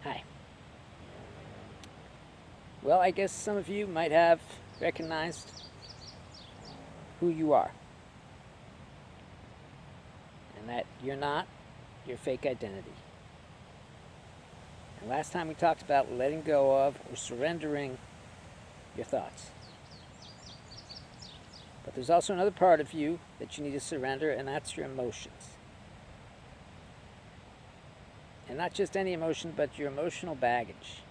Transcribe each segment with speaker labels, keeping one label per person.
Speaker 1: Hi. Well, I guess some of you might have recognized who you are, and that you're not your fake identity. And last time we talked about letting go of or surrendering your thoughts. But there's also another part of you that you need to surrender, and that's your emotions. And not just any emotion, but your emotional baggage.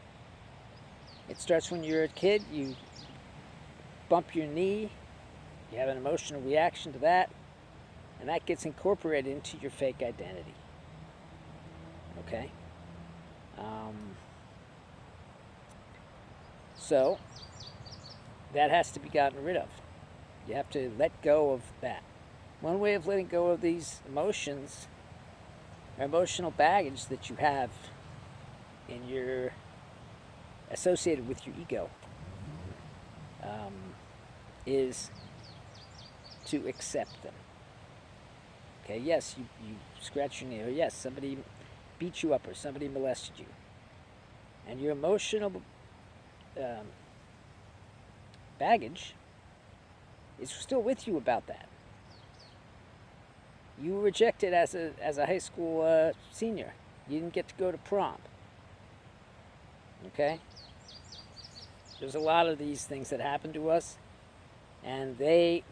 Speaker 1: It starts when you're a kid, you bump your knee, you have an emotional reaction to that, and that gets incorporated into your fake identity. Okay? So, that has to be gotten rid of. You have to let go of that. One way of letting go of these emotions or emotional baggage that you have in your associated with your ego is to accept them. Okay, yes, you scratch your knee, or yes, somebody beat you up, or somebody molested you. And your emotional baggage is still with you about that. You were rejected as a high school senior. You didn't get to go to prom. Okay? There's a lot of these things that happen to us, and they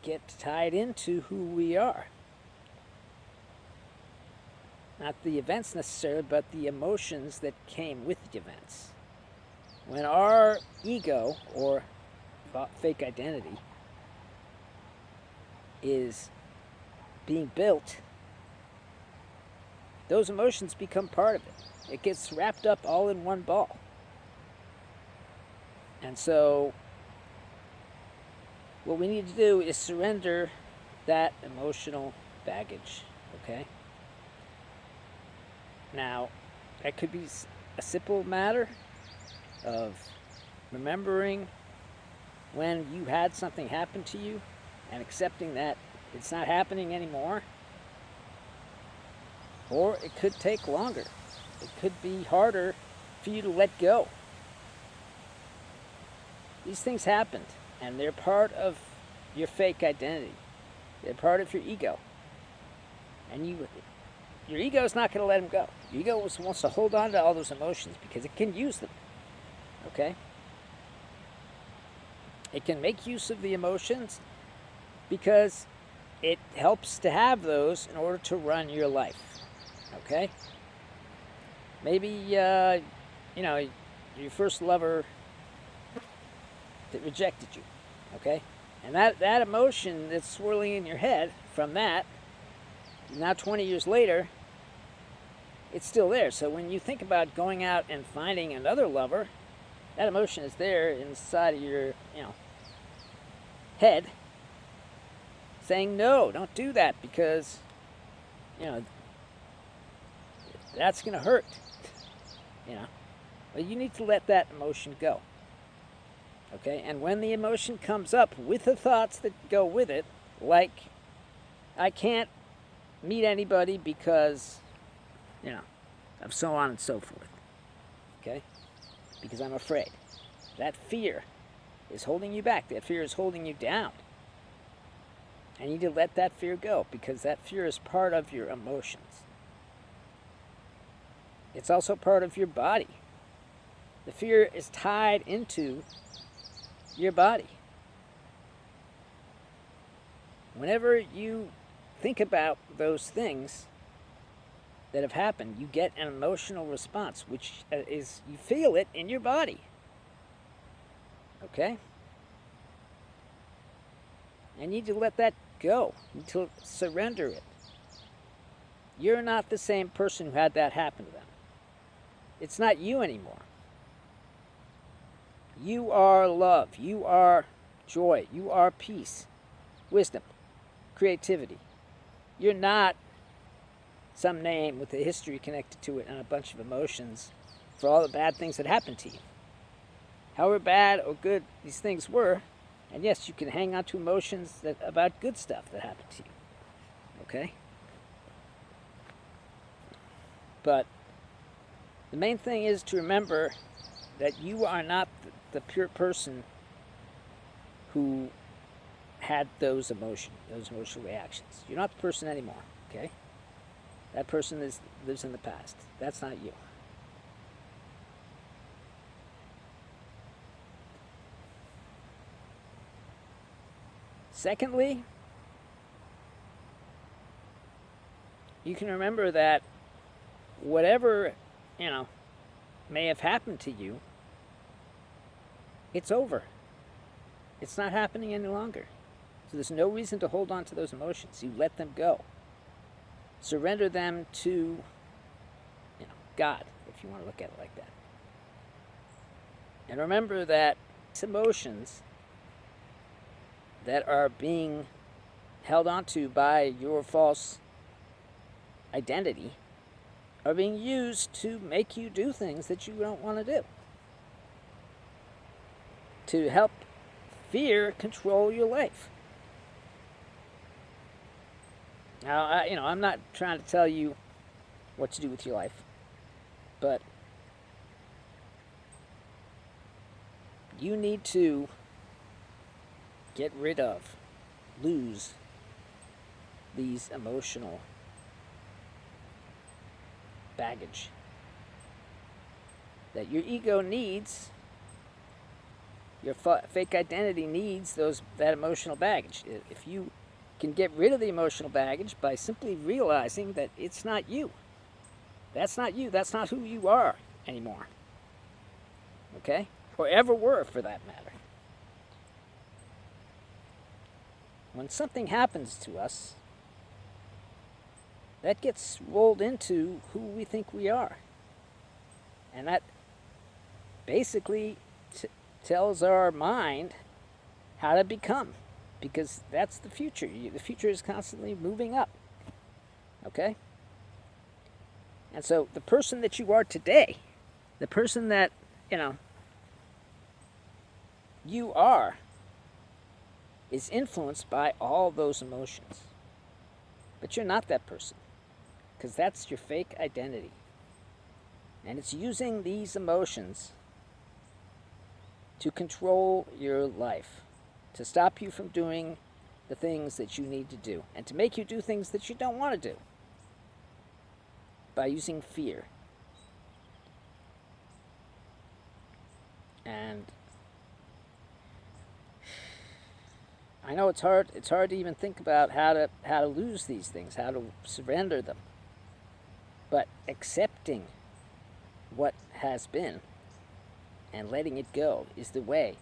Speaker 1: get tied into who we are. Not the events necessarily, but the emotions that came with the events. When our ego, or fake identity, is being built, those emotions become part of it. It gets wrapped up all in one ball. And so, what we need to do is surrender that emotional baggage, okay? Now, that could be a simple matter of remembering when you had something happen to you and accepting that it's not happening anymore. Or it could take longer. It could be harder for you to let go. These things happened, and they're part of your fake identity. They're part of your ego. And your ego is not going to let them go. Your ego wants to hold on to all those emotions because it can use them. Okay? It can make use of the emotions because it helps to have those in order to run your life. Okay? Maybe, your first lover that rejected you. Okay? And that emotion that's swirling in your head from that, now 20 years later, it's still there. So when you think about going out and finding another lover, that emotion is there inside of your, head saying, no, don't do that because, that's going to hurt. Well, you need to let that emotion go. Okay? And when the emotion comes up with the thoughts that go with it, like, I can't meet anybody because, of so on and so forth. Okay? Because I'm afraid. That fear is holding you back. That fear is holding you down. And you need to let that fear go because that fear is part of your emotions. It's also part of your body. The fear is tied into your body. Whenever you think about those things that have happened, you get an emotional response, which is, you feel it in your body. Okay? And you need to let that go. You need to surrender it. You're not the same person who had that happen to them. It's not you anymore. You are love. You are joy. You are peace, wisdom, creativity. You're not some name with a history connected to it and a bunch of emotions for all the bad things that happened to you. However bad or good these things were, and yes, you can hang on to emotions about good stuff that happened to you. Okay? But The main thing is to remember that you are not the pure person who had those emotional reactions. You're not the person anymore, okay? That person lives in the past. That's not you. Secondly, you can remember that whatever, may have happened to you, it's over. It's not happening any longer. So there's no reason to hold on to those emotions. You let them go. Surrender them to, God, if you want to look at it like that. And remember that these emotions that are being held onto by your false identity are being used to make you do things that you don't want to do. To help fear control your life. Now, I'm not trying to tell you what to do with your life, but you need to lose these emotional baggage that your ego needs. Your fake identity needs that emotional baggage. If you can get rid of the emotional baggage by simply realizing that it's not you. That's not you. That's not who you are anymore. Okay? Or ever were, for that matter. When something happens to us, that gets rolled into who we think we are. And that basically tells our mind how to become, because that's the future. The future is constantly moving up. Okay? And so the person that you are today, the person that, you are, is influenced by all those emotions. But you're not that person, because that's your fake identity. And it's using these emotions to control your life, to stop you from doing the things that you need to do, and to make you do things that you don't want to do by using fear. And I know it's hard to even think about how to lose these things, how to surrender them. But accepting what has been and letting it go is the way.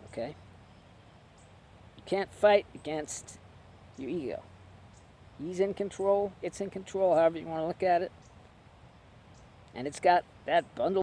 Speaker 1: Okay? You can't fight against your ego. He's in control, it's in control, however you want to look at it. And it's got that bundle